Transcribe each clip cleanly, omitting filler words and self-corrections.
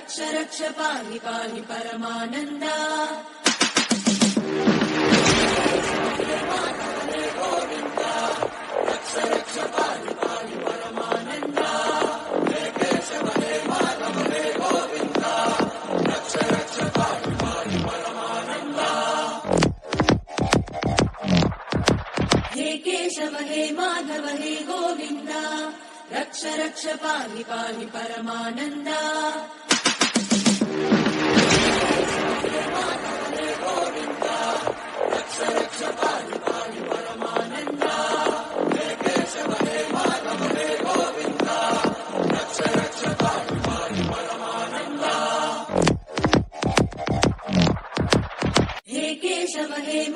रक्ष रक्ष पाहि पाहि परमानन्दा रक्ष रक्ष पाहि पाहि परमानन्दा हे केशव हे माधव हे गोविन्द रक्ष रक्ष पाहि पाहि परमानन्दा हे केशव हे माधव हे गोविन्द रक्ष रक्ष पाहि पाहि परमानन्दा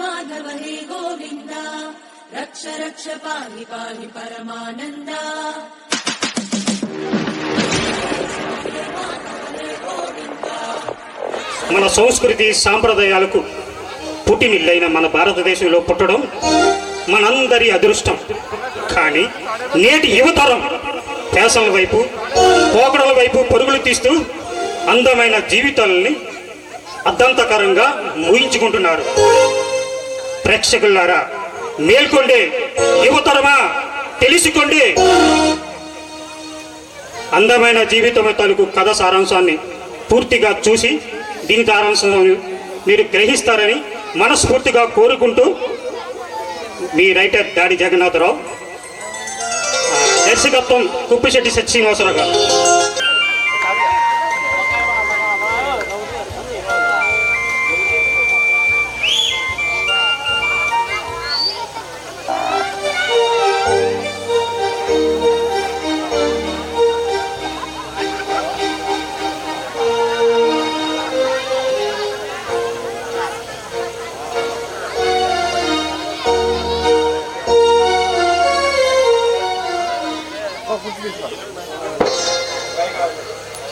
माधव हे गोविन्द रक्ष रक्ष पाहि पाहि परमानन्दा మన సంస్కృతి సాంప్రదాయాలకు పుట్టినిల్లైన మన భారతదేశంలో పుట్టడం మనందరి అదృష్టం. కానీ నేటి యువతరం ఫ్యాషన్ల వైపు పోకడల వైపు పరుగులు తీస్తూ అందమైన జీవితాలని అర్థంతకరంగా ఊహించుకుంటున్నారు. ప్రేక్షకులారా మేల్కొండే, యువతరమా తెలుసుకోండి. అందమైన జీవితం తాలూకు కథ సారాంశాన్ని పూర్తిగా చూసి దీని సారాంశాన్ని మీరు గ్రహిస్తారని మనస్ఫూర్తిగా కోరుకుంటూ మీ రైటర్ దాడి జగన్నాథరావు, దర్శకత్వం కుప్పిశెట్టి సత్యశ్రీనివాసరావు గారు.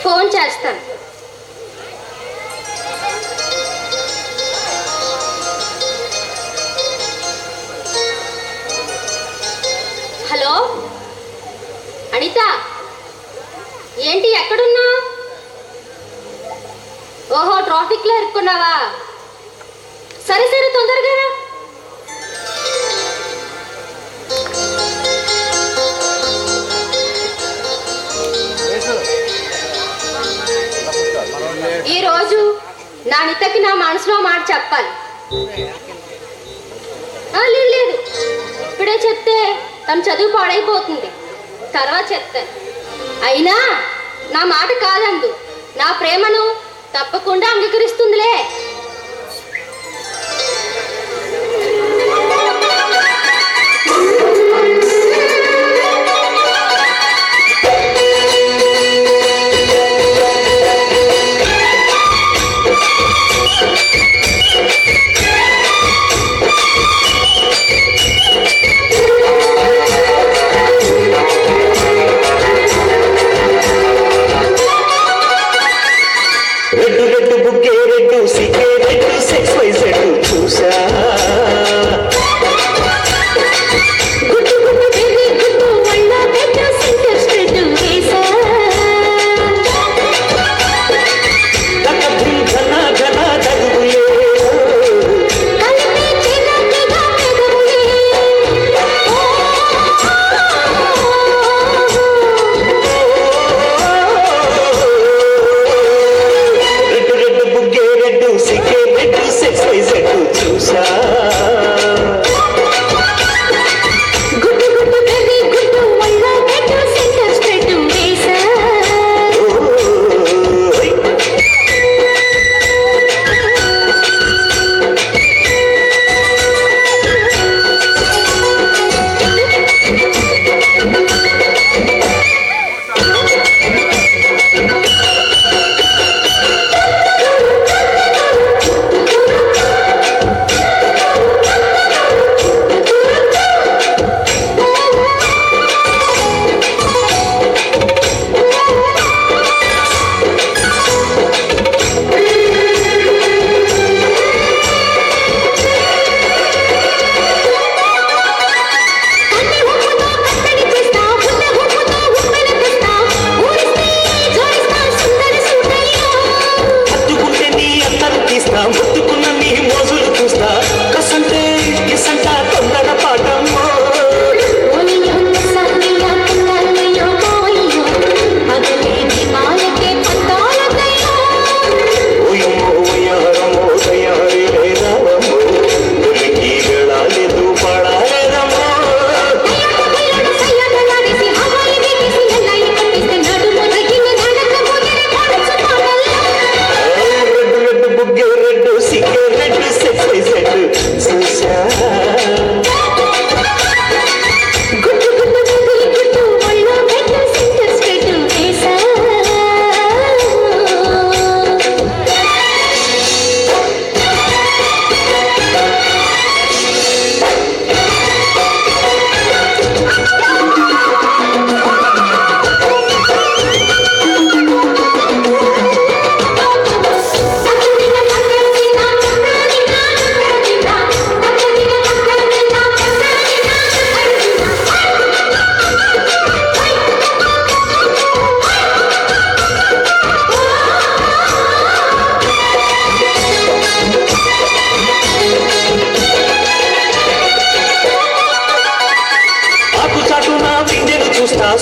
ఫోన్ చేస్తాను. హలో అనిత, ఏంటి ఎక్కడున్నా? ఓహో, ట్రాఫిక్ లో ఇరుక్కున్నావా? సరే సరే, తొందరగా రా. ఈరోజు నా నితకి నా మనసులో మాట చెప్పాలి. లేదు, ఇప్పుడే చెప్తే తను చదువు పాడైపోతుంది. తర్వాత చెప్తాను. అయినా నా మాట కాదందు, నా ప్రేమను తప్పకుండా అంగీకరిస్తుందిలే. రెడ్డు రెడ్డు బుగ్గే రెడ్డు సిగ్గే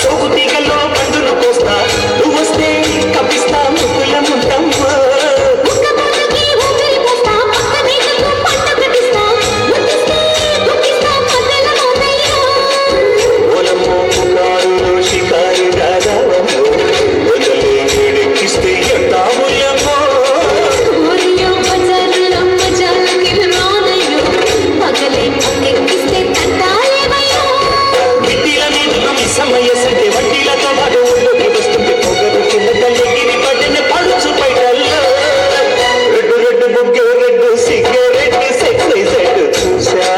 సోకు తీగల్లో పండును కోస్తా నువ్వు వస్తే కప్పిస్తా ముక్కుల ముట్టమ్మా ఓలమ్మో పుకారులో షికారు రాజావమ్మో వదలే వేడెక్కిస్తే ఎంత మూల్యమో సమయ సంఖ్య వడ్డీలతో పాటు ఊళ్ళోకి వస్తుంది పొగరు కింద తల్లిగిరి పడిన పడుచు బయటల్లో రెడ్డు రెడ్డు బుగ్గే రెడ్డు సిగరెట్ సెక్సైజ్ చూసా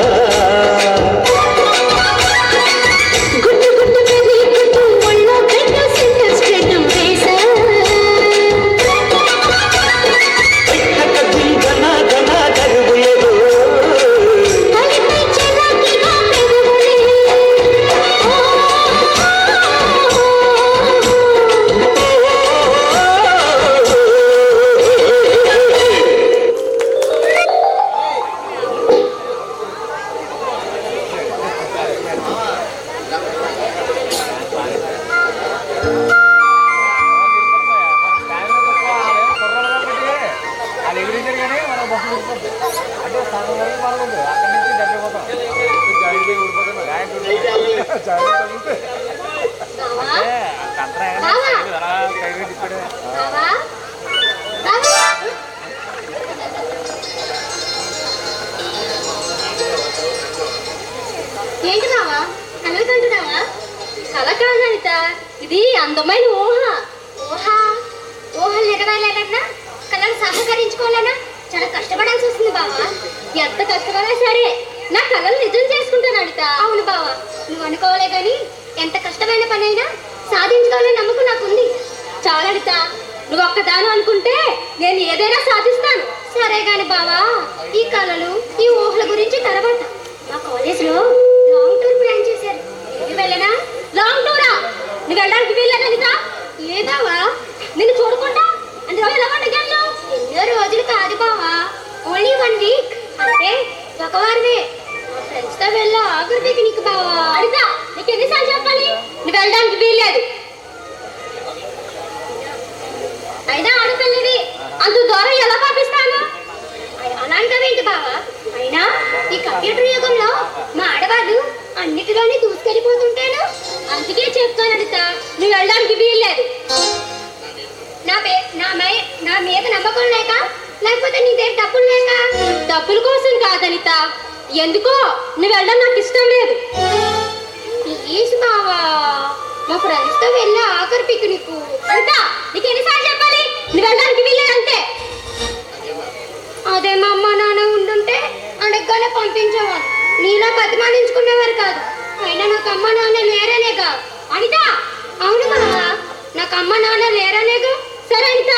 ఏంటి బావా కలగంటున్నావా? కల కాదు అనిత, ఇది అందమైన ఊహ. ఊహలు నెరవేరాలన్నా కళను సహకరించుకోవాలన్నా చాలా కష్టపడాల్సి వస్తుంది బావా. ఎంత కష్టపడా సరే నా కళలు నిజం చేసుకుంటాను అనిత. అవును బావా, నువ్వు అనుకోవాలే కానీ ఎంత కష్టమైన పని అయినా సాధించుకోవాలని నమ్మకం నాకుంది. చాలా అనిత, నువ్వు ఒక్కదాను అనుకుంటే నేను ఏదైనా సాధిస్తాను. సరే గాని బావా, ఈ కళలు ఈ ఊహల గురించి తర్వాత. మా కాలేజ్లో లాంగ్ టూర్ ప్లాన్ చేశారు. వెళ్ళనా? లాంగ్ టూరా? నువ్వు వెళ్ళడానికి వీల్లేదా? ఏదావా నిన్ను చూడకుండా అన్ని రోజులు ఎలా ఎన్నో రోజులు కాదు బావా, ఓన్లీ 1 వీక్. అంటే ఒక వారమే. మా ఫ్రెండ్స్తో వెళ్ళా ఆఖరి పిక్నిక్ బావా. అడిగా నీకు ఎన్నిసార్లు చెప్పాలి? నువ్వు వెళ్ళడానికి వీల్లేదు. అయినా ఆడపిల్లవి అంత దూరం ఎలా పంపిస్తాను? అలాంటివేంటి బావా? అయినా ఈ కంప్యూటర్ యుగంలో మా ఆడవాళ్ళు అన్నిటిలోనే దూసుకెళ్ళిపోతుంటాను. అందుకే చెప్తాను అనిత, నువ్వు వెళ్ళడానికి వీల్లేదు. నా మీద నమ్మకం లేక, లేకపోతే నీ దగ్గర డబ్బులు లేక? డబ్బుల కోసం కాదనిత, ఎందుకో నువ్వు వెళ్ళడం నాకు ఇష్టం లేదు. ప్లీజ్ బావా, మా ఫ్రెండ్స్తో వెళ్ళి ఆఖరి పిక్నిక్. అనిత, నీకు ఎన్నిసార్లు చెప్పాలి? నువ్వు వెళ్ళడానికి వీల్లేదు అంతే. అదే మా అమ్మ నాన్న ఉండుంటే అడగగానే పంపించేవాడు. నీలా బతిమాలించుకునేవారు కాదు. అయినా నాకు అమ్మ నాన్న లేరనేగా. అనిత, అవును బావా, నాకు అమ్మ నాన్న లేరనేగా. సరే అనిత,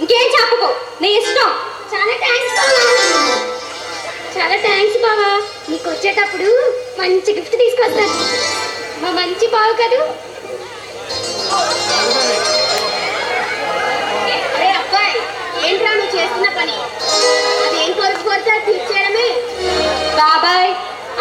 ఇంకేం చెప్పకు, నీ ఇష్టం. చాలా థ్యాంక్స్ బావా. చాలా థ్యాంక్స్ బావా. నీకు వచ్చేటప్పుడు మంచి గిఫ్ట్ తీసుకొస్తాను. మా మంచి బావ కదూ. అరే అబ్బాయి, ఏంట్రా నువ్వు చేస్తున్న పని? అదేం కోరితే తీర్చేయడమే. బాబాయ్,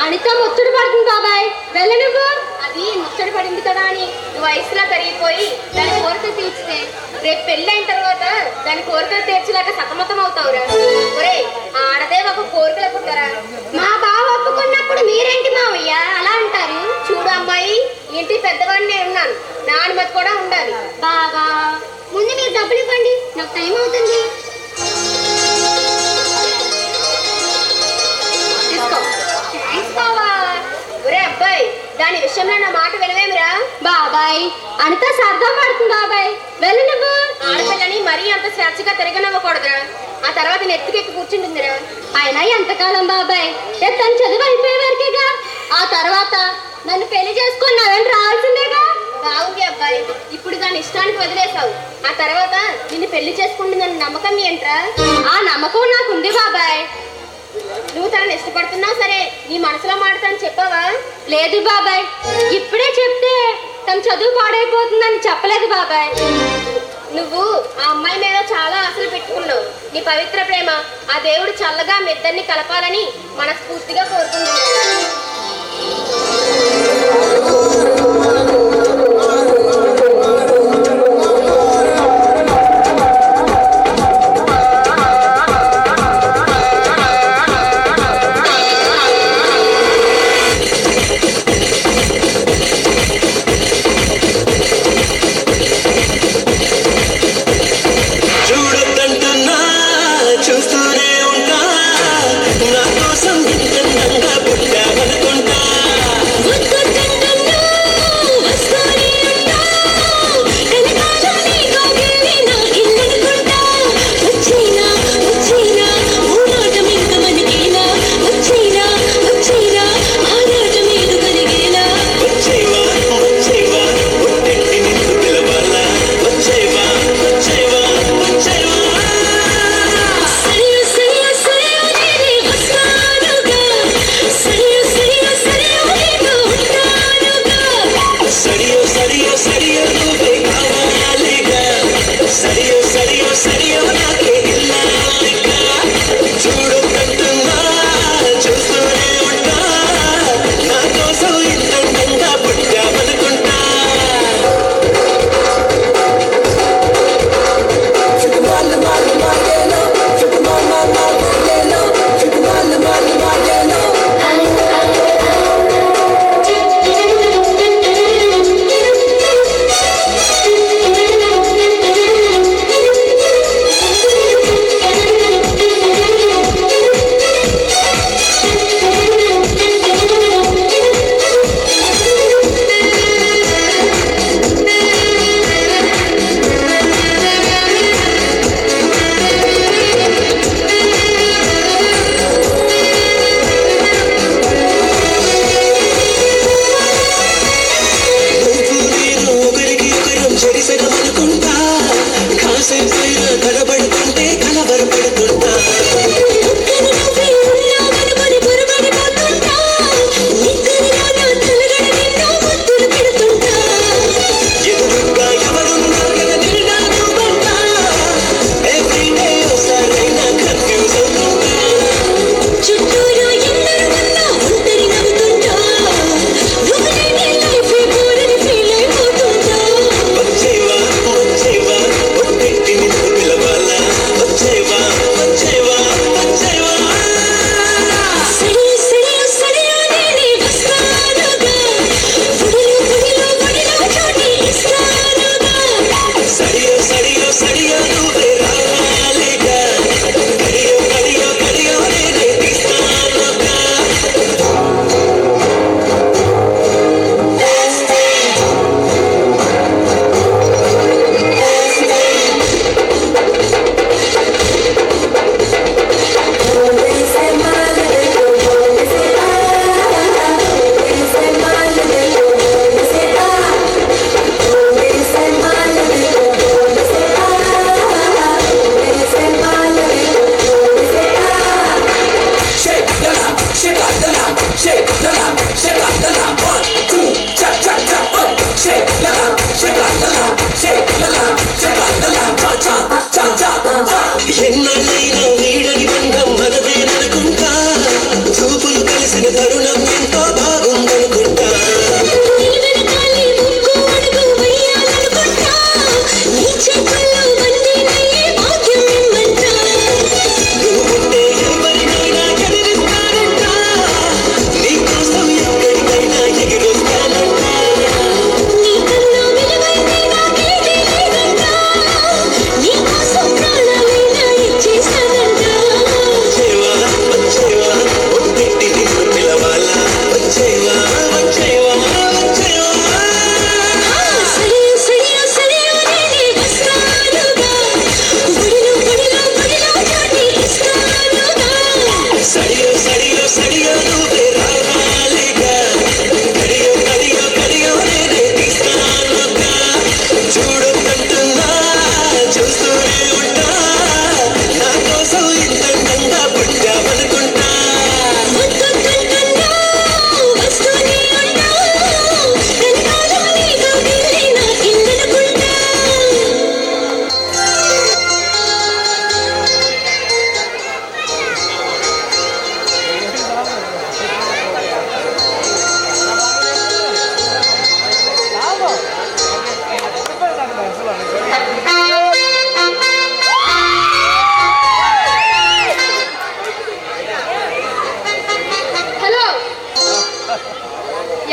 అనిత ముచ్చట పడుతుంది బాబాయ్, వెళ్ళ నువ్వు. అది ముచ్చట పడింది కదా అని నువ్వు వయసులో కరిగిపోయి దాని కోరిక తీర్చితే రేపు పెళ్ళైన తర్వాత దాని కోరికలు తీర్చలేక సతమతం అవుతావురా. ఒరే, ఆడదే ఒక కోరికలు పుట్టారా? మా బావ ఒప్పుకున్నప్పుడు మీరేంటి మావయ్య అలా అంటారు? చూడు అమ్మాయి, ఇంటి పెద్దవాడిని ఉన్నాను, నా అనుమతి కూడా ఉండాలి. బాబా, ముందు మీరు డబ్బులు ఇవ్వండి, నాకు టైం అవుతుంది. ఒరే అబ్బాయి, దాని విషయంలో నా మాట వినవేమిరా? బాబాయ్, అనిత సరదా పడుతుంది బాబాయ్, వెళ్ళి నువ్వు. ఆడపిల్లని మరీ అంత స్వేచ్ఛగా తిరగనవ్వకూడదురా, ఆ తర్వాత నెత్తికెక్కి కూర్చుంటుందిరా. అయినా ఎంతకాలం బాబాయ్, తను చదువు అయిపోయే వరకేగా, ఆ తర్వాత నన్ను పెళ్లి చేసుకున్నావని రావాల్సిందేగా. బాగుంది అబ్బాయి, ఇప్పుడు దాని ఇష్టానికి వదిలేసావు, ఆ తర్వాత నిన్ను పెళ్లి చేసుకుంటుందని నమ్మకం ఏంట్రా? ఆ నమ్మకం నాకుంది బాబాయ్. నువ్వు తనని ఇష్టపడుతున్నావు సరే, నీ మనసులో మాడతాను చెప్పావా? లేదు బాబాయ్, ఇప్పుడే చెప్తే తన చదువు పాడైపోతుందని చెప్పలేదు బాబాయ్. నువ్వు ఆ అమ్మాయి మీద చాలా ఆశలు పెట్టుకున్నావు. నీ పవిత్ర ప్రేమ ఆ దేవుడు చల్లగా మీ ఇద్దరిని కలపాలని మనస్ఫూర్తిగా కోరుకుంటున్నాను.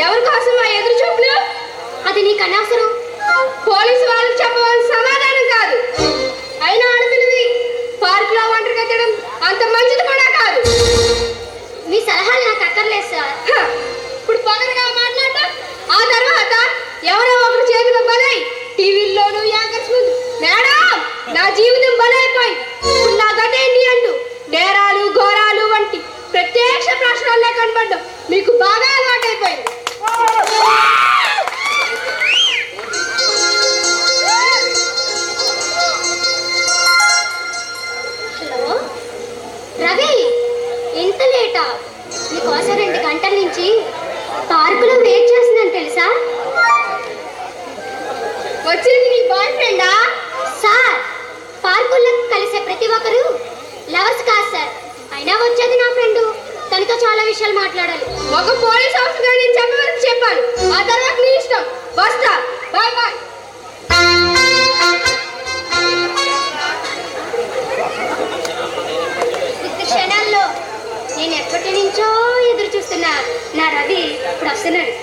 ఎవరి కోసం ఆ ఎదురు చూపులు? అది నీకు అనవసరం. పోలీసు వాళ్ళకి చెప్పవలసిన సమాధానం కాదు. అయినా ఆడపిల్లవి పార్కులో ఒంటరి కట్టడం అంత మంచిది కూడా కాదు. మీ సలహాలు నాకు అక్కర్లేదు సార్. ఇప్పుడు పొగరుగా మాట్లాడటం, ఆ తర్వాత ఎవరో ఒకరు చేతిలో బలై టీవీల్లోనూ యాంకర్స్ ముందు మేడం నా జీవితం బలైపోయింది, ఇప్పుడు నా గతేంటి అంటూ నేరాలు ఘోరాలు వంటి ప్రత్యక్ష ప్రశ్నలే కనబడ్డం మీకు బాగా అలవాటైపోయింది. హలో రవి, ఇంత లేటా? నీకోసం 2 గంటల నుంచి పార్కులో వెయిట్ చేస్తున్నాను తెలుసా? వచ్చింది నీ బాయ్ ఫ్రెండా? సార్, పార్కుల్లో కలిసే ప్రతి ఒక్కరు లవర్స్ కాదు సార్. అయినా వచ్చేది నా ఫ్రెండ్, తనతో చాలా విషయాలు మాట్లాడాలి. ఒక పోలీస్ ఆఫీసర్ నేను చెప్పవలసి చెప్పాను, ఆ తర్వాత నీ ఇష్టం. వస్తా, బాయ్ బాయ్. క్షణాల్లో నేను ఎప్పటి నుంచో ఎదురు చూస్తున్నా నా రవి ఇప్పుడు వస్తున్నాడు.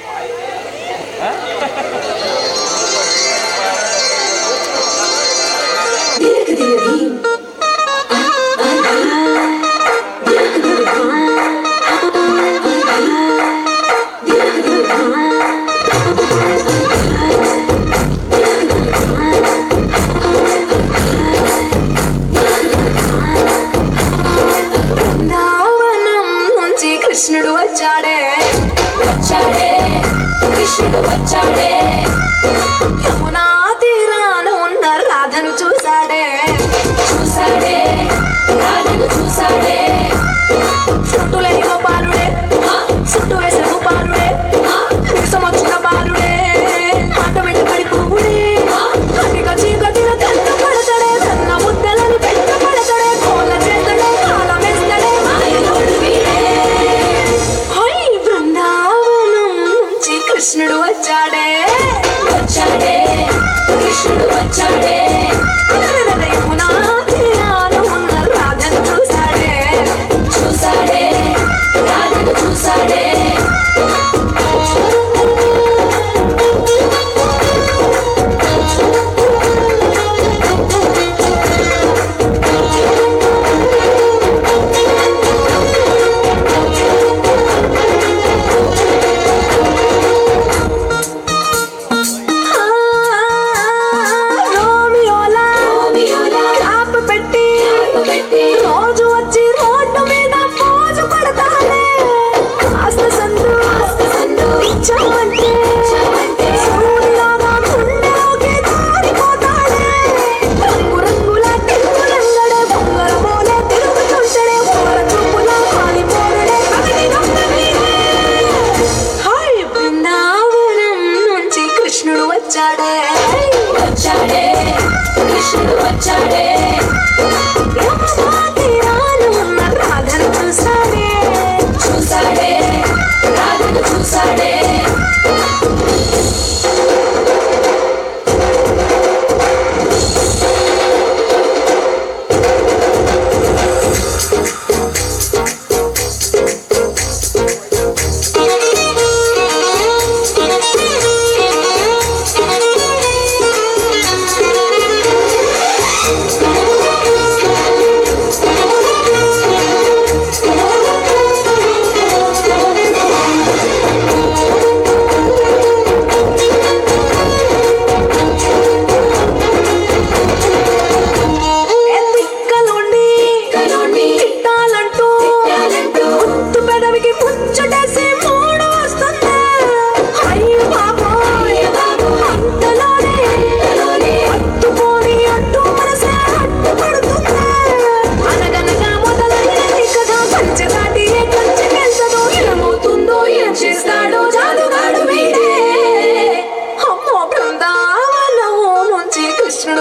కృష్ణుడు వచ్చాడే వచ్చాడే కృష్ణుడు వచ్చాడే, యమునా తీరాన ఉన్న రాధను చూసాడే చూసాడే, రాధను చూసాడే. చుట్టులేని బాలుడే, చుట్టూ వేసిన బాలుడే, విషమొచ్చిన బాలుడే, మాట వెంట పడిపోవుడే, అతిగా చీకటిన కన్న పడతాడే, కన్న ముద్దలని పెట్ట పడతాడే, కోళ్ళ చేతడే కాల వేస్తాడే, మాయలోడు వీడే. బృందావనం నుంచి కృష్ణుడు వచ్చాడే వచ్చాడే, కృష్ణుడు వచ్చాడే, యమునా తీరాన ఉన్న రాధను చూసాడే చూసాడే, రాధను చూసాడే. రోజు వచ్చి రోడ్డు మీద పోజు పడతాడే, కాస్త సందు ఇచ్చామంటే సూర్యులాగా గుండెలోకి జారిపోతాడే, రంగు రంగుల తిరుగులంగడే, బొంగరమోలే తిరుగుతుంటాడే, ఓర చూపులా కాలిపోరడే, హాయ్ బృందావనం నుంచి కృష్ణుడు వచ్చాడే వచ్చాడే, కృష్ణుడు వచ్చాడే, ఉన్న రాధను చూసాడే చూసాడే, రాధను చూసాడే.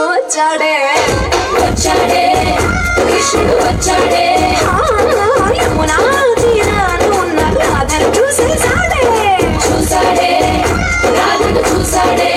వచ్చాడే వచ్చాడే, కృష్ణుడు వచ్చాడే, యమునా తీరాన ఉన్న రాధను చూసేసాడే చూసాడే, రాధను చూసాడే.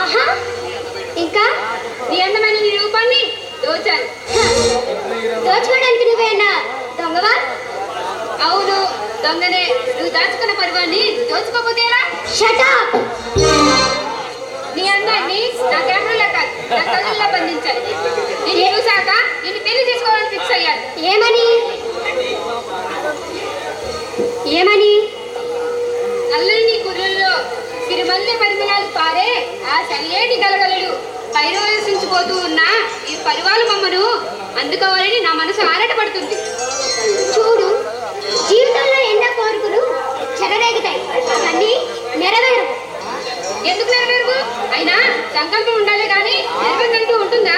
ఆహా ఇంకా నీ అందమైన నీ రూపాన్ని దోచాను. దోచుకోవడానికి నువ్వేనా దొంగవా? అవును, దొంగనే. నువ్వు దాచుకున్న పర్వాన్ని దోచుకోకపోతే ఎలా? Shut up. నీ అందాన్ని నా కెమెరాలో కాదు, నా కళ్ళల్లో బంధించాలి. నిన్ను చూశాక నిన్ను పెళ్లి చేసుకోవాలని ఫిక్స్ అయ్యాను. ఏమని ఏమని? నల్లని కుర్రల్లో సిరిమల్లె పరిమళాలు పారే ఆ చల్లేటి గలగలలు పైరోసించిపోతూ ఉన్న ఈ పరివాల బొమ్మను అందుకోవాలని నా మనసు ఆరాటపడుతుంది. చూడు, జీవితంలో ఎన్నో కోరికలు చెలరేగుతాయి, అవన్నీ నెరవేరు. ఎందుకు నెరవేరు? అయినా సంకల్పం ఉండాలి కానీ నెరవేరంటూ ఉంటుందా?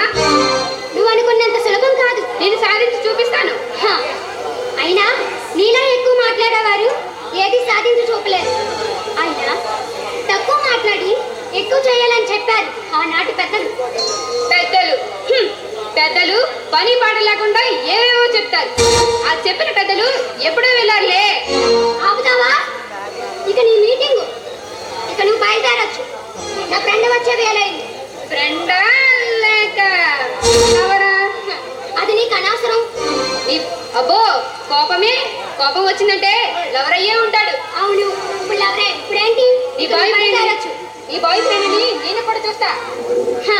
నువ్వు అనుకున్నంత సులభం కాదు. నేను సాధించి చూపిస్తాను. హ, అయినా నీలా ఎక్కువ మాట్లాడేవారు ఏది సాధించి చూపలేరు. అయినా తక్కువ మాట్లాడి ఎక్కువ చేయాలని చెప్పారు ఆనాటి పెద్దలు. పెద్దలు పని పాట లేకుండా ఏవేవో చెప్తారు. ఆ చెప్పిన పెద్దలు ఎప్పుడో వెళ్ళారులే. ఆపుతావా? ఇక నీ మీటింగు, ఇక నువ్వు బయలుదేరచ్చు. నా ఫ్రెండ్ వచ్చే వేలైంది. ఫ్రెండా లేక ఎవరా? అది నీకు అనవసరం. అబ్బో, కోపం వచ్చిందంటే లవరయ్యే ఉంటాడు. అవును, ఇప్పుడు ఎవరే? ఇప్పుడేంటి? నీ ఇక నువ్వు బయలుదేరచ్చు. బాయ్ ఫ్రెండ్ని నేను కూడా చూస్తా. హ,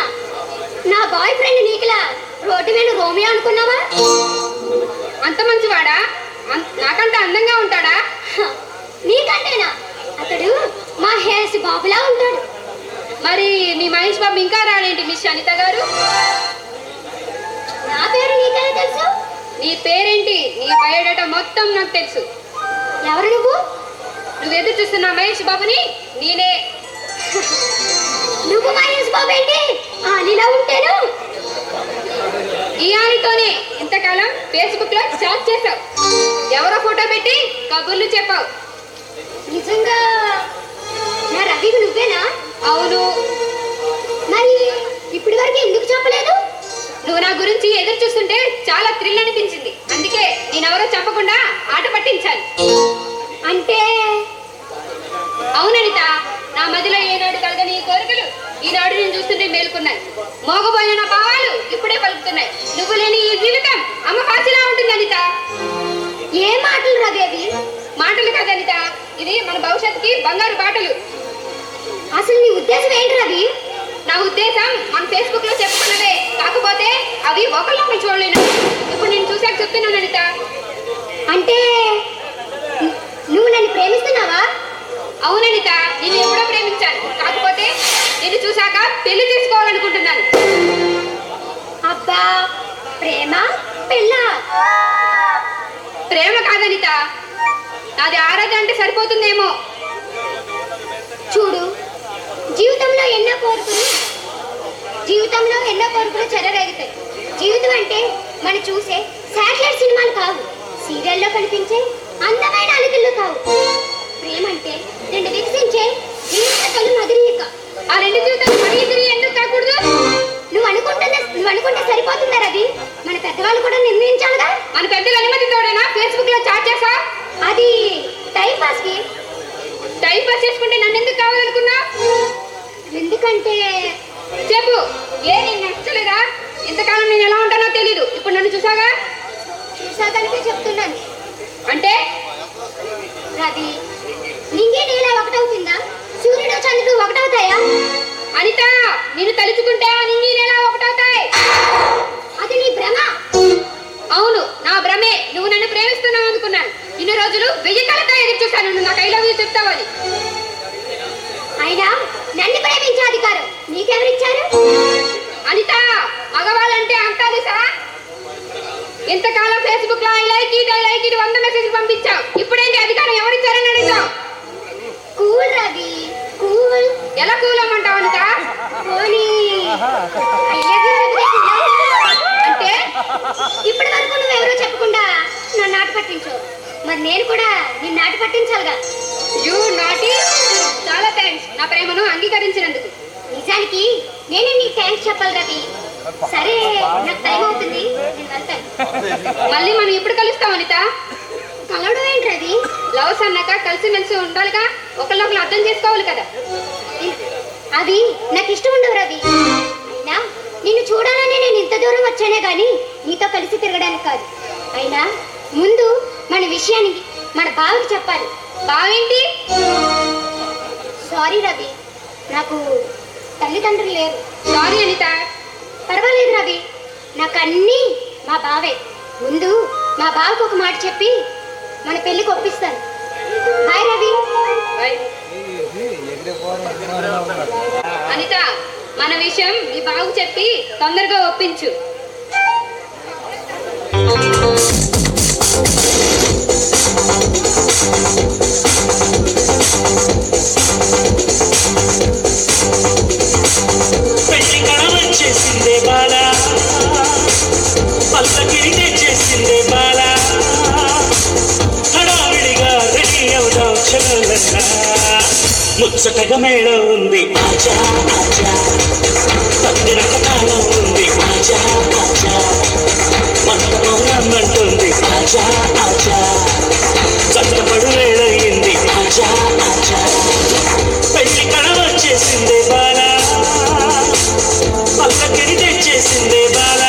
నా బాయ్ ఫ్రెండ్ నీకులా రోడ్డు మీద రోమియో అనుకున్నావా? అంత మంచివాడా? నాకంత అందంగా ఉంటాడా? హ, నీకంటేనా? అతడు మా హేస్ బాబులా ఉంటాడు. మరి మీ మహేష్ బాబు ఇంకా రాడేంటి మిస్ అనిత గారు? నా పేరు నీకెలా తెలుసు? నీ పేరేంటి? నీ బయోడేటా మొత్తం నాకు తెలుసు. ఎవరు నువ్వు? నువ్వు ఎదురు చూస్తున్న మహేష్ బాబుని నేనే. నువ్వు మహేష్ బాబు ఏంటి ఆలీలా ఉంటాను? ఈ ఆడితోనే ఇంతకాలం ఫేస్బుక్ లో చాట్ చేసావు. ఎవరో ఫోటో పెట్టి కబుర్లు చెప్పావు. నిజంగా నా రవికి నువ్వేనా? అవును. మరి ఇప్పటి వరకు ఎందుకు చెప్పలేదు? నువ్వు నా గురించి ఎదురు చూస్తుంటే చాలా థ్రిల్ అనిపించింది. అందుకే నేనెవరో చెప్పకుండా ఆట పట్టించాను. అంటే అవుననిత, నా మదిలో ఏనాడు కలగని ఈ కోరికలు ఈనాడు నేను చూస్తుంటే మేలుకున్నాయి. మోగబోయిన నా భావాలు ఇప్పుడే పలుకుతున్నాయి. నువ్వు లేని ఈ జీవితం అమ్మ కాసిలా ఉంటుంది అనిత. ఏ మాటలు రవి అవి? మాటలు కాదు అనిత, ఇది మన భవిష్యత్తుకి బంగారు బాటలు. అసలు నీ ఉద్దేశం ఏంటి రవి? నా ఉద్దేశం మన ఫేస్బుక్ లో చెప్పుకున్నదే, కాకపోతే అవి ఒకళ్ళొకరు చూడలేను. ఇప్పుడు నేను చూసాక చెప్తున్నాను అనిత. అంటే నువ్వు నన్ను ప్రేమిస్తున్నావా? అవుననిత, నేను ఎప్పుడో ప్రేమించాను. కాకపోతే నేను చూసాక పెళ్లి చేసుకోవాలనుకుంటున్నాను. అబ్బా, ప్రేమ పెళ్ళ? ప్రేమ కాదనిత, నాది ఆరాధన అంటే సరిపోతుందేమో. చూడు, జీవితంలో ఎన్నో కోరికలు చెలరేగుతాయి. జీవితం అంటే మనం చూసే శాటిలైట్ సినిమాలు కావు, సీరియల్లో కనిపించే అందమైన అలుగుళ్ళు కావు. ప్రేమ అంటే రెండు వికసించే జీవితాలు మధురిక. ఆ రెండు జీవితాలు మరీ ఎందుకు కాకూడదు? నువ్వు అనుకుంటే సరిపోతుందా రవి? మన పెద్దవాళ్ళు కూడా నిర్ణయించాలిగా. మన పెద్దల అనుమతితోడేనా ఫేస్బుక్ లో చాట్ చేసా? అది టైం పాస్ కి. టైం పాస్ చేసుకుంటే నన్ను ఎందుకు కావాలనుకున్నా? ఎందుకంటే చెప్పు, నేను నచ్చలేదా? ఇంతకాలం నేను ఎలా ఉంటానో తెలీదు. ఇప్పుడు నన్ను చూసాగా చూసాకనికే చెప్తున్నాను. అంటే రవి, నింగే నీలా ఒకటవుతుందా? సూర్యుడు చంద్రుడు ఒకటవుతాయా? అనిత, నిన్ను తలుచుకుంటే నింగి నెల ఒకటవుతాయి. అది నీ భ్రమ. అవును, నా భ్రమే. నువ్వు నన్ను ప్రేమిస్తున్నావు అనుకున్నాను. ఇన్ని రోజులు 1000 కళ్ళతో ఎదురు చూశాను నువ్వు నాకు ఐ లవ్ యూ చెప్తావని. అయినా నన్ను ప్రేమించే అధికారం నీకెవరిచ్చారు? అనిత, మగవాళ్ళంటే అంటారుసా? ఇంతకాలం ఫేస్బుక్ లో ఐ లైక్ ఇట్ 100 మెసేజ్ పంపించావు. ఇప్పుడేంటి అధికారం ఎవరిచ్చారని అడుగుతావు? Cool Ravi, cool. ఎలా కూల్ అమ్మంటావు అనిత? పోనీ I love you అంటే ఇప్పటి వరకు నువ్వెవరో చెప్పకుండా నన్ను నాటు పట్టించావు. మరి నేను కూడా నిన్ను నాటు పట్టించాలిగా. You naughty. చాలా థ్యాంక్స్ నా ప్రేమను అంగీకరించినందుకు. నిజానికి నేనే నీకు థ్యాంక్స్ చెప్పాలి రవి. సరే, నాకు టైం అవుతుంది, నేను వెళ్తాను. మళ్ళీ మనం ఎప్పుడు కలుస్తాం అనిత? కలవడం ఏంటి రవి? లవ్స్ అన్నాక కలిసిమెలిసి ఉండాలిగా, ఒకళ్ళొకరు అర్థం చేసుకోవాలి కదా. అవి నాకు ఇష్టం ఉండవు రవి. అయినా నిన్ను చూడాలని నేను ఇంత దూరం వచ్చానే కానీ నీతో కలిసి తిరగడానికి కాదు. అయినా ముందు మన విషయానికి మన బావకి చెప్పాలి. బావేంటి? సారీ రవి, నాకు తల్లిదండ్రులు లేరు. సారీ అనిత. పర్వాలేదు రవి, నాకు అన్నీ మా బావే. ముందు మా బావకు ఒక మాట చెప్పి మన పెళ్ళికి ఒప్పిస్తాను. హాయ్ రవి. అనిత, మన విషయం మీ బావకు చెప్పి తొందరగా ఒప్పించు. పెళ్లి కళ వచ్చేసిందే బాల, పల్లకిని తెచ్చేసిందే బాల, హడావిడిగా రెడీ అవుదాం చల్లన్నా, ముచ్చటగా మేళం ఉంది ఆజా ఆజా, పద్దిన తాళం ఉంది ఆజా ఆజా, మంటమంటుంది ఆజా ఆజా, చట్టపడు వేళయింది ఆజా ఆజా, పెళ్లి కళ వచ్చేసిందే బాల, పల్లకిని తెచ్చేసిందే బాల.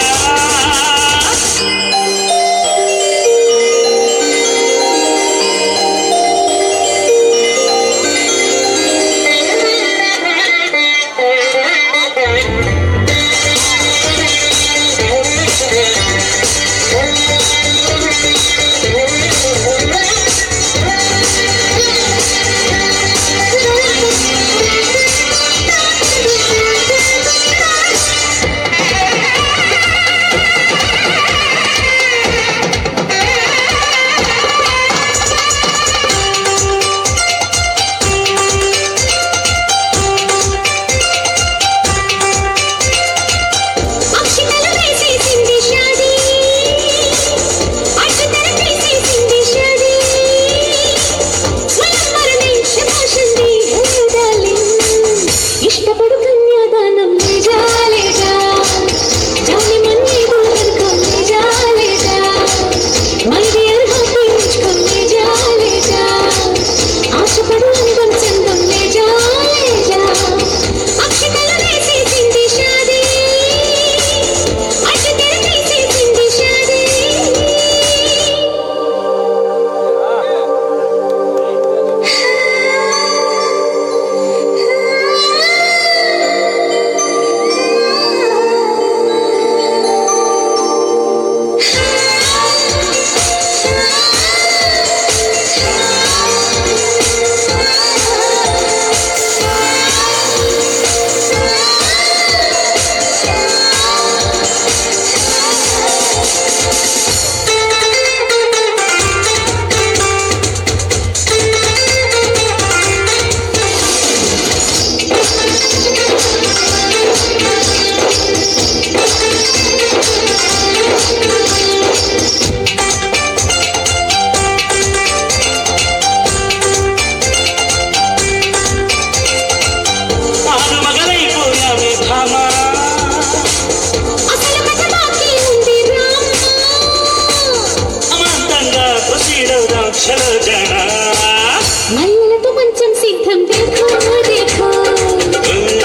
మల్లెలతో మంచం సిద్ధం देखो देखो,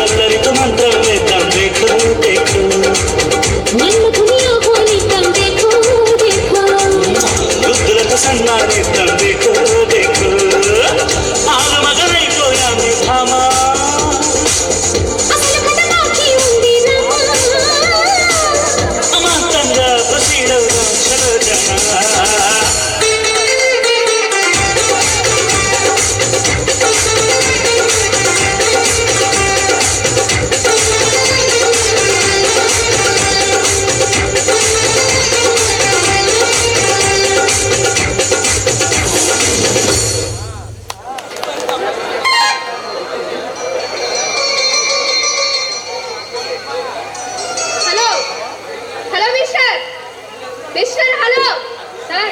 అందరితో మంత్రం వేద్దాం देखो देखो, మన్మథుని ఆహ్వానిద్దాం देखो देखो, రుద్దులతో సన్మానిద్దాం देखो देखो, ఆలు మగనైపోయామి భామా, అసలు కథ బాకీ ఉంది రామా, అమాంతంగా ప్రసీడవుదాం చలో జనా. Hello hello mister mister hello sir,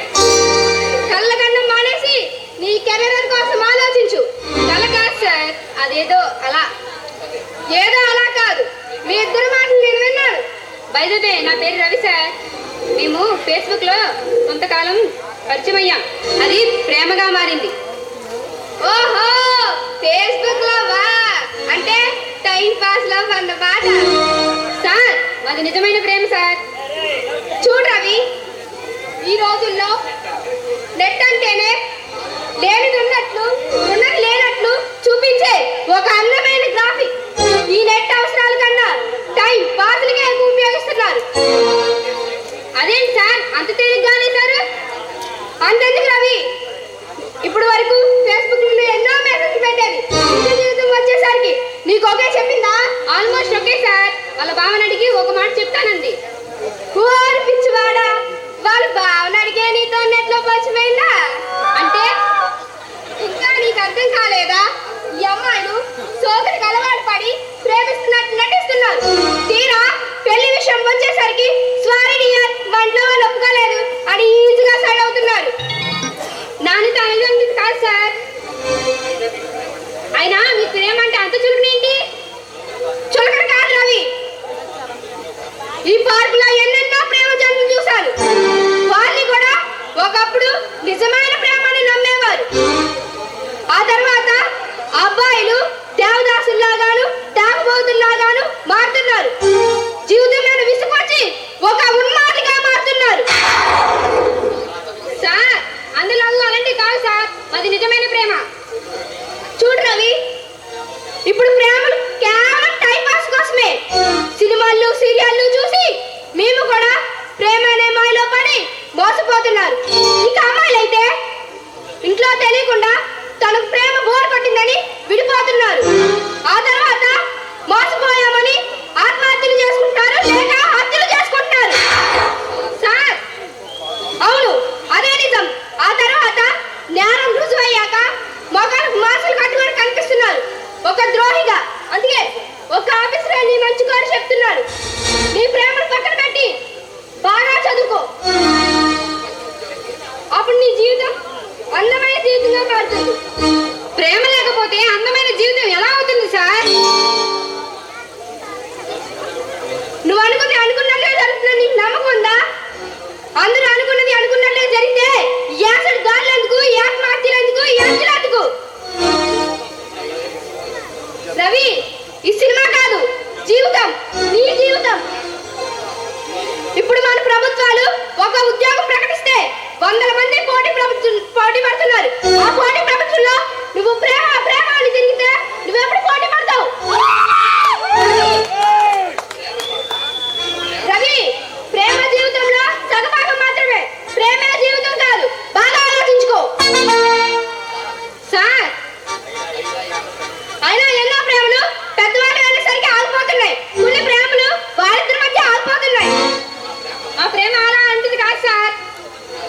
కళ్ళగన్నం మానేసి నీ కెరీర్ కోసం ఆలోచించు. కళ్ళ కాదు సార్, అదేదో అలా, ఏదో అలా కాదు. మీ ఇద్దరు మాటలు నేను విన్నాను. బై ద వే, నా పేరు రవి సార్. మేము ఫేస్బుక్లో కొంతకాలం పరిచయం అయ్యాం. అది ప్రేమగా మారింది. ఓహో, ఫేస్బుక్లో వా అంటే టైం పాస్ లవ్ అన్నమాట. సార్ అది నిజమైన ప్రేమ సార్. చూడు రవి, ఈ రోజుల్లో నెట్ అంటేనే లేనిది ఉన్నట్లు ఉన్నది లేనట్లు చూపించే ఒక అందమైన గ్రాఫిక్. ఈ నెట్ అవసరాల కన్నా టైం పాస్లకే ఎక్కువ ఉపయోగిస్తున్నారు. అదేంటి సార్ అంత తేలిగ్గానే సార్? అంతెందుకు రవి, ఇప్పుడు వరకు ఫేస్బుక్ నుండి ఎన్నో మెసేజ్ పెట్టేది. నిజ జీవితం వచ్చేసరికి నీకు ఒకే చెప్పిందా? Almost okay sir. వాళ్ళ భావన అడిగి ఒక మాట చెప్తానంది. ఓరి పిచ్చివాడా, వాళ్ళ భావన అడిగే నీతో నెట్లో పరిచయమైందా అంటే ఇంకా నీకు అర్థం కాలేదా? ఈ అమ్మాయిలు సోదరికి అలవాటు పడి ప్రేమిస్తున్నట్టు నటిస్తున్నారు. తీరా పెళ్లి విషయం వచ్చేసరికి సారీ డియర్, వంటలో వాళ్ళు ఒప్పుకోలేదు అని ఈజీగా సైడ్ అవుతున్నారు. నాన్నతో అనేది కాదు సార్. అయినా మీ ప్రేమ అంటే అంత చులకనేంటి? చులకన కాదు రవి, ఈ పార్కులో ఎన్నెన్నో ప్రేమ జంతువులు చూశాను. వాళ్ళని కూడా ఒకప్పుడు నిజమైన ప్రేమని నమ్మేవారు. ఆ తర్వాత అబ్బాయిలు దేవదాసుల్లాగాను తాగుబోతుల్లాగాను మారుతున్నారు. జీవితం మీద విసుకొచ్చి ఒక ఉన్మాదిగా మారుతున్నారు. సార్ అందులో అలాంటివి కాదు సార్, అది నిజమైన ప్రేమ. చూడు రవి, ఇప్పుడు ప్రేమలు కేవలం టైం పాస్ కోసమే. సినిమాలు సీరియళ్ళు చూసి మేము కూడా ప్రేమ అనే మాయలో పడి మోసపోతున్నారు. ఇక అమ్మాయిలైతే ఇంట్లో తెలియకుండా తనకు ప్రేమ బోర్ కొట్టిందని విడిపోతున్నారు. ఆ తర్వాత మోసపోయామని ఆత్మహత్యలు చేసుకుంటారు, లేక హత్యలు చేసుకుంటారు. సార్ అవును, అదే నిజం. ఆ తర్వాత నేరం రుజువయ్యాక మొగాలకు మాసులు కట్టుకొని కనిపిస్తున్నారు ఒక ద్రోహిగా. అందుకే ఒక ఆఫీసర్ నీ మంచి కోరి చెప్తున్నాడు, నీ ప్రేమను పక్కన పెట్టి బాగా చదువుకో. అప్పుడు నీ జీవితం అందమైన జీవితంగా మారుతుంది. ప్రేమ లేకపోతే అందమైన జీవితం ఎలా అవుతుంది సార్? నువ్వు అనుకున్నట్లే జరుగుతుందని నీకు నమ్మకం ఉందా? అందరూ అనుకున్నది అనుకున్నట్లే జరిగితే యాసడు గాళ్ళెందుకు, ఆత్మహత్యలెందుకు, ఎందుకు? రవి, ఈ సినిమా కాదు జీవితం, నీ జీవితం. ఇప్పుడు మన ప్రభుత్వాలు ఒక ఉద్యోగం ప్రకటిస్తే 100 మంది పోటీ పడుతున్నారు. ఆ పోటీ ప్రభుత్వంలో నువ్వు ప్రేమ ప్రేమ అని తిరిగితే నువ్వెప్పుడు పోటీ పడతావు? రవి, ప్రేమ జీవితంలో సగభాగం మాత్రమే, ప్రేమే జీవితం కాదు. బాగా ఆలోచించుకో. సార్ అయినా ఎన్నో ప్రేమలు పెద్దవాళ్ళు వెళ్ళేసరికి ఆగిపోతున్నాయి. కొన్ని ప్రేమలు వారిద్దరి మధ్య ఆగిపోతున్నాయి. ఆ ప్రేమ అలా అంటుంది కాదు సార్,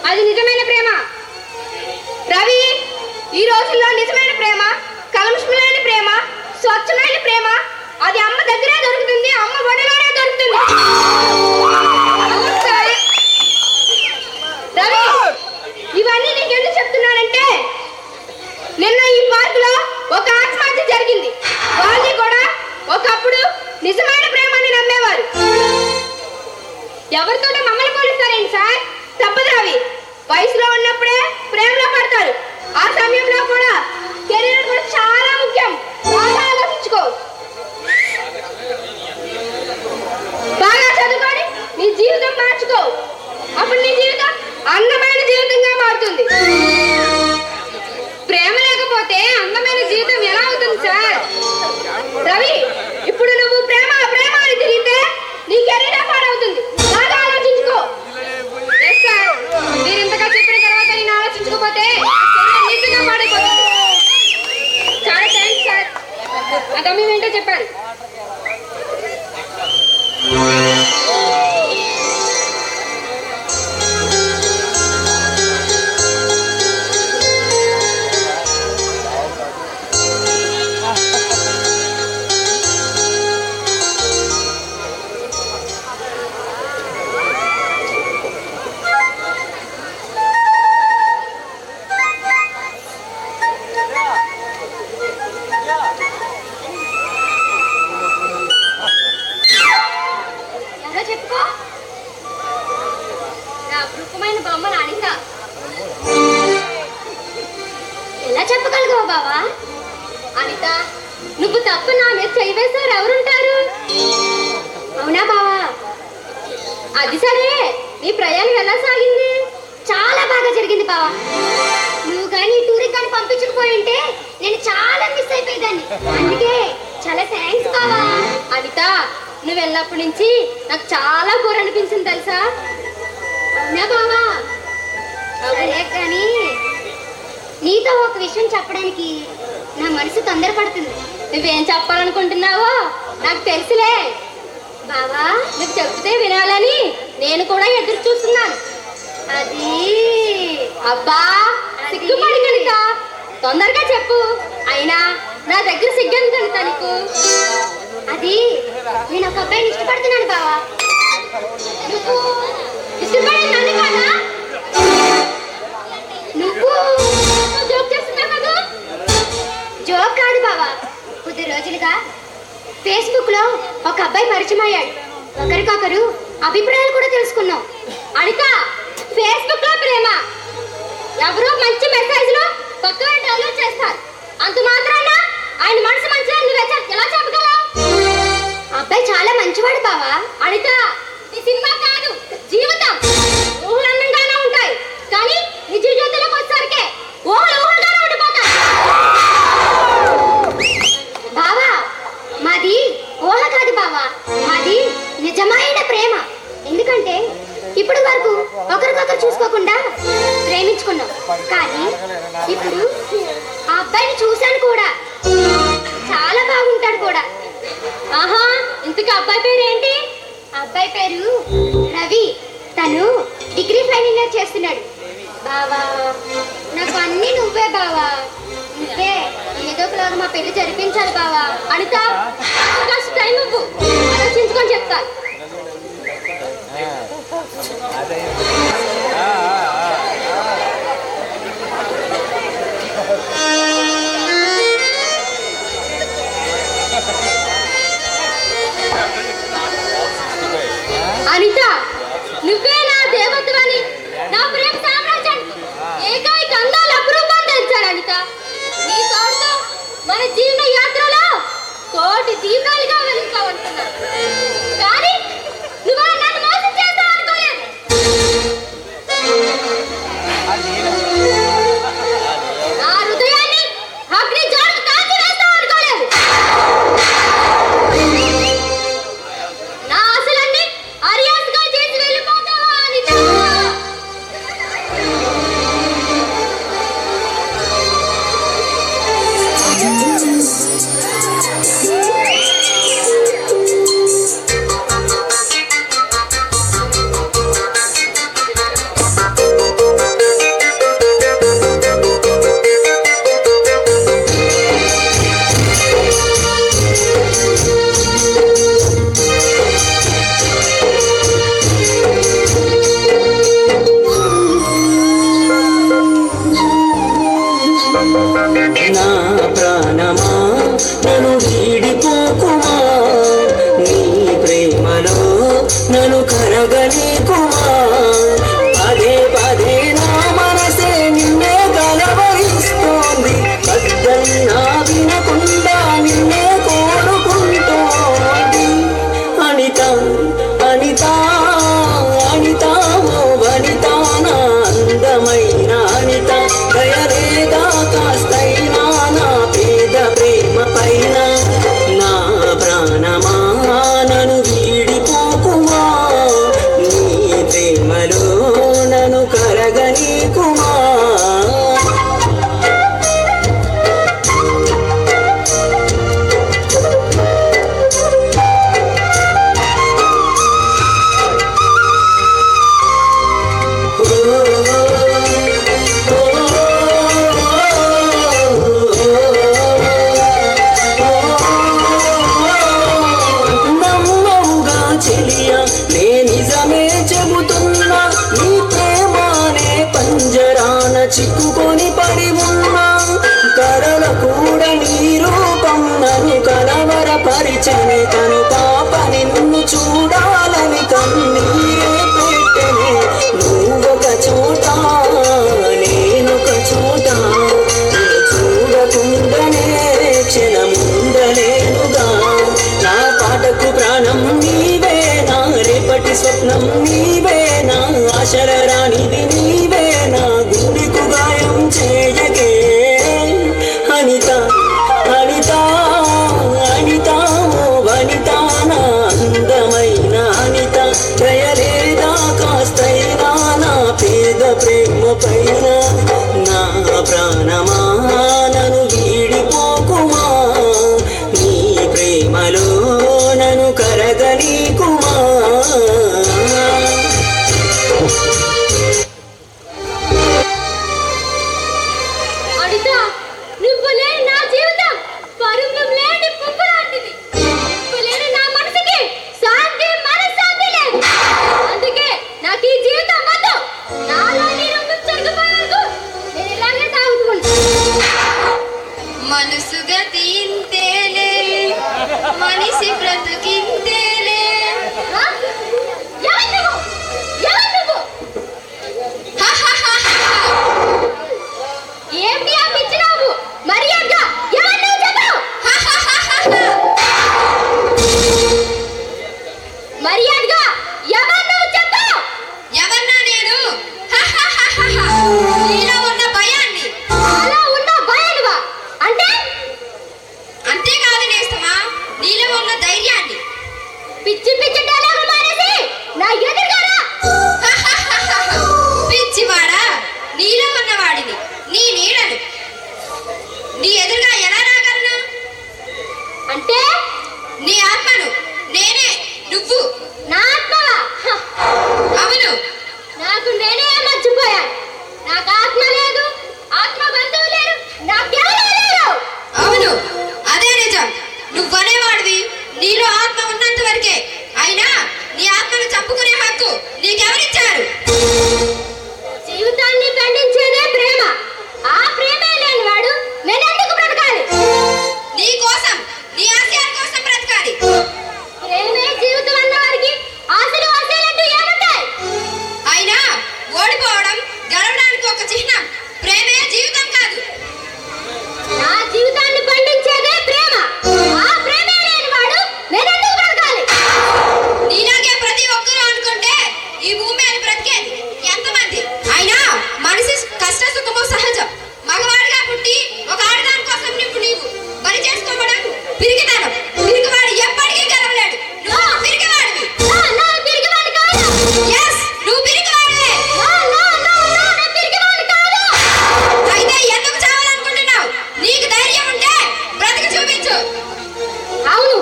అది నిజమైన ప్రేమ. రవి, ఈ రోజుల్లో నిజమైన ప్రేమ, కలంషమైన ప్రేమ, స్వచ్ఛమైన ప్రేమ అది అమ్మ దగ్గరే దొరుకుతుంది, అమ్మ ఒడిలోనే దొరుకుతుంది. రవి, ఇవన్నీ నీకెందుకు చెప్తున్నానంటే నిన్న ఈ పార్కులో ఒక ఆత్మహత్య జరిగింది. వాళ్ళని కూడా ఒకప్పుడు నిజమైన ప్రేమని నమ్మేవారు. ఎవరితో మమ్మల్ని పోలిస్తారేంటి సార్? తప్పదు రవి, వయసులో ఉన్నప్పుడే ప్రేమలో పడతారు. ఆ సమయంలో కూడా కెరీర్ కూడా చాలా ముఖ్యం. బాగా ఆలోచించుకో. బాగా చదువుకొని నీ జీవితం మార్చుకో. అప్పుడు నీ జీవితం అందమైన జీవితంగా మారుతుంది. ప్రేమ లేకపోతే అందమైన జీవితం ఎలా అవుతుంది సార్? రవి, ఇప్పుడు నువ్వు ప్రేమ ప్రేమ అని తిరిగితే నీ కెరీర్ పాడవుతుంది. బాగా ఆలోచించుకో. మీరు ఇంతగా చెప్పిన తర్వాత నేను ఆలోచించకపోతే నిజంగా ఉండకపోయింటే నేను చాలా మిస్ అయిపోయేదాన్ని. అందుకే చాలా థ్యాంక్స్ బావా. అనిత, నువ్వు వెళ్ళినప్పటి నుంచి నాకు చాలా బోర్ అనిపించింది తెలుసా. అవునా బావా? సరే కానీ నీతో ఒక విషయం చెప్పడానికి నా మనసు తొందరపడుతుంది. నువ్వేం చెప్పాలనుకుంటున్నావో నాకు తెలుసులే బావా. నువ్వు చెప్తే వినాలని నేను కూడా ఎదురు చూస్తున్నాను. అది అబ్బా సిగ్గుపడి కనుక తొందరగా చెప్పు. అయినా నా దగ్గర సిగ్గని కనుక నీకు. అది నేను ఒక అబ్బాయిని ఇష్టపడుతున్నాను బావా. నువ్వు ఇష్టపడే నన్ను కదా. నువ్వు జోక్ చేస్తున్నావు కదా. జోక్ కాదు బావా. కొద్ది రోజులుగా ఫేస్బుక్ లో ఒక అబ్బాయి పరిచయం అయ్యాడు. ఒకరికొకరు అభిప్రాయాలు కూడా తెలుసుకున్నాం. అనిత, ఫేస్బుక్ లో ప్రేమ ఎవరో మంచి మెసేజ్లు కొత్తగా డౌన్లోడ్ చేస్తారు. అంత మాత్రాన ఆయన మనసు మంచిగా నువ్వు ఎలా చెప్పగలవు? అబ్బాయి చాలా మంచివాడు బావా. అనిత, ఈ సినిమా కాదు జీవితం. ఊహలు అందంగానే ఉంటాయి కానీ నిజ జీవితంలోకి వచ్చేసరికి ఊహలు ఊహలుగానే ఉండిపోతాయి. బావా మాది ఊహ కాదు బావా, మాది నిజమైన ప్రేమ. ఎందుకంటే ఇప్పుడు వరకు ఒకరికొకరు చూసుకోకుండా ప్రేమించుకున్నాం. కానీ ఇప్పుడు ఆ అబ్బాయిని చూశాను కూడా. చాలా బాగుంటాడు కూడా. ఆహా, ఇంతకీ అబ్బాయి పేరు ఏంటి? అబ్బాయి పేరు రవి. తను డిగ్రీ ఫైనల్ ఇయర్ చేస్తున్నాడు. బావా నాకు అన్ని నువ్వే బావా. నువ్వే ఏదో ఒకలాగా మా పెళ్లి జరిపించాలి బావా. అనిత, కాస్త టైం ఇవ్వు, ఆలోచించుకొని చెప్తాను. అనిత, నువ్వే నా దేవతవని నా ప్రేమ సామ్రాజ్యానికి ఏకైక అందాల అపురూపం తెచ్చాడు. అనిత, నీ తోడుతో మన జీవన యాత్రలో కోటి దీపాలుగా వెలుగుతావనుకున్నాను. కానీ నువ్వు నన్ను మోసం చేస్తావు అనుకోలేదు. నా హృదయాన్ని అగ్ని జ్వాలకు కాల్చి వేస్తావు అనుకోలేదు. నా ఆశలన్నీ అరియాసగా చేసి వెళ్ళిపోతావా అనిత? నా ప్రాణమా నన్ను వీడిపోకుమా, నీ ప్రేమలో నన్ను కరగనీకుమా. పదే పదే నా మనసే నిన్నే కలవరిస్తోంది. పెద్దన్నా వినకుండా నిన్నే కోరుకుంటోంది. అనిత అనిత అనిత ఓ వనిత, నా అందమైన అనిత, దయలేదా కాస్తైనా నా పేద ప్రేమ పైన. నా ప్రాణమా నన్ను వీడిపోకుమా, నీ ప్రేమలో నన్ను కరగనీకుమా. నమ్మవుగా చెలియా, నే నిజమే చెబుతున్నా. నీ ప్రేమానే పంజరాన చిక్కుకొని పడి ఉన్నా. కరల కూడా నీ రూపం నన్ను కలవరపరిచని. కను పాప నిన్ను చూడాలని కన్నీరే పెట్టెనే. నువ్వొక చోట నేనొక చోట, నిన్ను చూడకుండానే క్షణముండలేనుగా. నా పాటకు ప్రాణం నీవే, నా రేపటి స్వప్నం నీవే, నా ఆశల రాణిది నీవే. నా గుండెకు గాయం చేయకే పిచ్చి డైలాగులు మానేసి నా ఎదురుగా రా. పిచ్చివాడా, నీలో ఉన్నవాడిని, నీ నీడను నీ ఎదురుగా ఎలా రాగలను? అంటే నీ ఆత్మను నేనే, నువ్వు నా ఆత్మవా? అవును. నాకు నేనే మర్చిపోయాను. నాకు ఆత్మ లేదు, ఆత్మ బంధువు లేరు, నాకెవరూ లేరు. అవును, అదే నిజం. నువ్వనేవాడివి నీలో ఆత్మ ఉన్నంత వరకే. అయినా నీ ఆత్మను చంపుకునే హక్కు నీకెవరిచ్చారు? జీవితాన్ని ఖండించేదే ప్రేమ. ఆ ప్రేమే లేనివాడు నేనెందుకు బ్రతకాలి? నీ కోసం, నీ ఆశయాల కోసం బ్రతకాలి. ప్రేమే జీవితం అన్న వారికి ఆశలు ఆశలంటూ ఏముంటాయి? అయినా ఓడిపోవడం గెలవడానికి ఒక చిహ్నం. ప్రేమే జీవితం కాదు. నా జీవితాన్ని పండించేదే ప్రేమ. ఆ ప్రేమే లేనివాడు నేనెందుకు బ్రతకాలి? నీలాగే ప్రతి ఒక్కరూ అనుకుంటే ఈ భూమి మీద బ్రతికేది ఎంతమంది? అయినా మనిషి కష్ట సుఖము సహజం. మగవాడిగా పుట్టి ఒక ఆడదాని కోసం నీవు బలి చేసుకోవడం పిరికితనం. పిరికివాడు ఎప్పటికీ గెలవలేడు. నువ్వు పిరికివాడివి. నా పిరికివాడి కాదు. yes, నువ్వు పిరికివాడివే. నా పిరికివాడి కాదు. అయితే ఎందుకు చావాలనుకుంటున్నావు? నీకు ధైర్యం ఉంటే బ్రతికి చూపించు. అవును,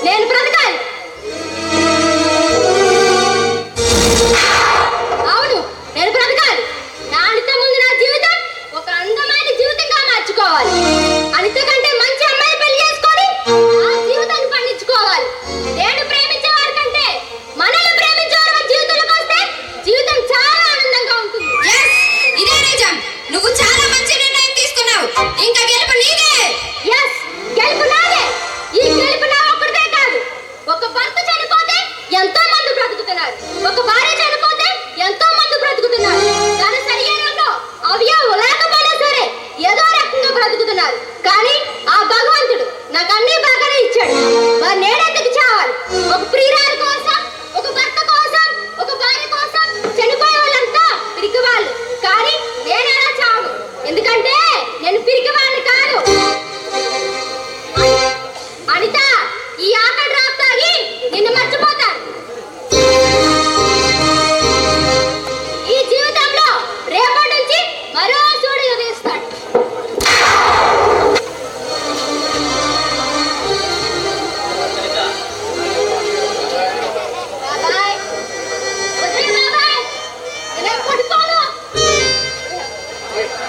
నేను బ్రతకాలి. అవును, నేను బ్రతకాలి. నా అనిత ముందు నా జీవితం ఒక అందమైన జీవితంగా మార్చుకోవాలి. అనిత కంటే మంచి అమ్మాయి పెళ్లి చేసుకొని ఆ జీవితాన్ని పండించుకోవాలి. నేను ప్రేమించే వారి కంటే మనల్ని ప్రేమించే వారి జీవితంలోకి వస్తే జీవితం చాలా ఆనందంగా ఉంటుంది. yes, ఇదే నిజం. నువ్వు చాలా మంచి నిర్ణయం తీసుకున్నావు. ఇంకా గెలుపు నీదే. yes, గెలుపు నాదే. ఈ గెలుపు నా ఒక్కడిదే కాదు. ఒక భర్త చనిపోతే ఎంతో మంది బ్రతుకుతున్నారు. ఒక భార్య చనిపోతే ఎంతో మంది బ్రతుకుతున్నారు. దాని శరీరంలో అవయవం లేకపోయినా సరే ఏదో రకంగా బ్రతుకుతున్నారు. కానీ ఆ భగవంతుడు నాకు అన్ని బాగానే ఇచ్చాడు. మరి నేనెందుకు చావాలి? ఒక ప్రియురాలి కోసం, ఒక భర్త కోసం, ఒక భార్య కోసం చనిపోయే వాళ్ళంతా పిరికి వాళ్ళు. కానీ నేను అలా చావు. ఎందుకంటే నేను పిరికి వాళ్ళని కాదు. అనిత, ఈ ఆకలి డ్రాప్ తాగి నిన్ను మర్చిపోతాను. ఈ జీవితంలో రేపటి నుంచి మరో సూర్యుడు ఉదయిస్తాడు. బాబాయ్, వదిలే బాబాయ్, నేను పడిపోను.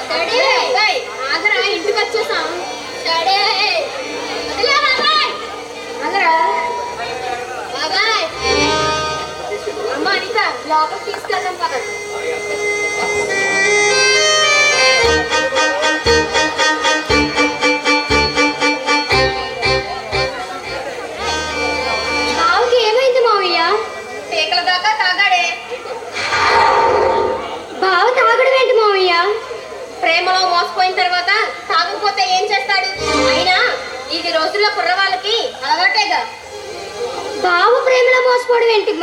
డాడీ, ఆగరా, ఇంటికి వచ్చేసాం. డాడీ, వదిలే బాబాయ్, ఆగరా. బాబాయ్, అమ్మ అనిత లోపలికి తీసుకెళ్దాం కదా. బావకి ఏమైంది మావయ్య? పీకల దాకా తాగాడే. బావ తాగడం ఏంటి మావయ్య? ప్రేమలో మోసపోయిన తర్వాత తాగకపోతే ఏం చేస్తాడు? అయినా ఇది రోజుల్లో కుర్రవాళ్ళకి అలవాటేగా. బావ ప్రేమలో మోసపోవడం ఏంటి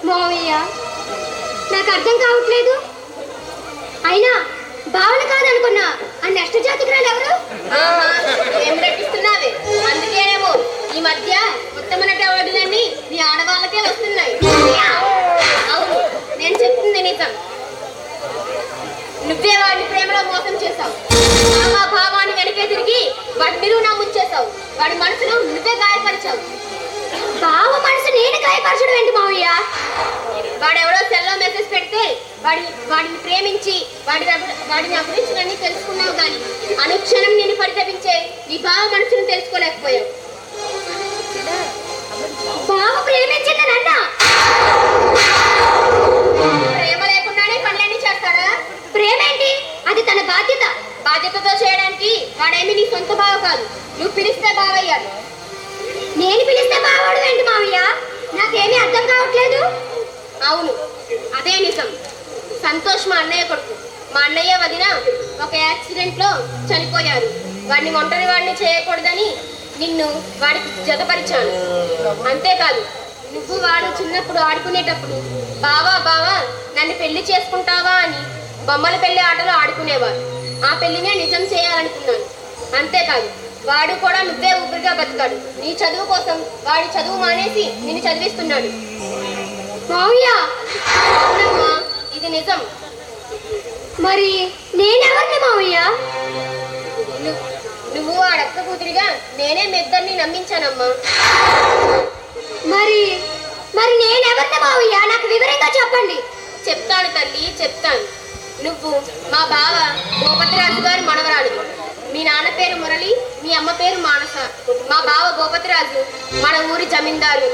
మావయ్య? నాకు అర్థం కావట్లేదు. అయినా బావని కాదనుకున్నా ఆ నష్ట జాతికురాలు ఎవరు? ఏం నటిస్తున్నావే? అందుకేనేమో ఈ మధ్య ఉత్తమ నటి అవార్డులన్నీ మీ ఆడవాళ్ళకే వస్తున్నాయి. అవును, నేను చెప్తుంది నిజం. నువ్వే వాడిని ప్రేమలో మోసం చేశావు. భావాన్ని వెనకే తిరిగి వాడి నిలువునా ముంచేశావు. వాడి మనసును నువ్వే గాయపరిచావు. బావ మనసు నేను గాయపరచడం ఏంటి మావయ్య? వాడెవడో సెల్లో మెసేజ్ పెడితే వాడిని ప్రేమించి వాడి నా గురించి అన్ని తెలుసుకున్నావు. కానీ అనుక్షణం నిన్ను పరితపించే నీ బావ మనసును తెలుసుకోలేకపోయావు. బావ ప్రేమించింది నన్న. ప్రేమ లేకుండానే పనులన్నీ చేస్తాడా? ప్రేమేంటి? అది తన బాధ్యత. బాధ్యతతో చేయడానికి వాడేమి నీ సొంత బావ కాదు. నువ్వు పిలిస్తే బావయ్యాడు. నేను పిలిస్తే బావడం ఏంటి మావయ్య? నాకేమీ అర్థం కావట్లేదు. అవును, అదే నిజం. సంతోష్ మా అన్నయ్య కొడుకు. మా అన్నయ్య వదిన ఒక యాక్సిడెంట్ లో చనిపోయారు. వాడిని ఒంటరి వాడిని చేయకూడదని నిన్ను వాడికి జతపరిచాను. అంతేకాదు, నువ్వు వాడు చిన్నప్పుడు ఆడుకునేటప్పుడు బావా బావా నన్ను పెళ్లి చేసుకుంటావా అని బొమ్మల పెళ్లి ఆటలో ఆడుకునేవారు. ఆ పెళ్లినే నిజం చేయాలనుకున్నాను. అంతేకాదు, వాడు కూడా నువ్వే ఊపిరిగా బతికాడు. నీ చదువు కోసం వాడి చదువు మానేసి నిన్ను చదివిస్తున్నాడు. మావయ్య అవునమ్మా ఇది నిజం. మరి నేనెవరిని మావయ్య? నువ్వు ఆడక్క కూతురిగా నేనే మీ ఇద్దరిని నమ్మించానమ్మా. మరి మరి నేనెవరిని మావయ్య? నాకు వివరంగా చెప్పండి. చెప్తాను తల్లి చెప్తాను. నువ్వు మా బావ భూపతిరాజు గారి మనవరాలు. మీ నాన్న పేరు మురళి, మీ అమ్మ పేరు మానస. మా బావ భూపతిరాజు మన ఊరి జమీందారు.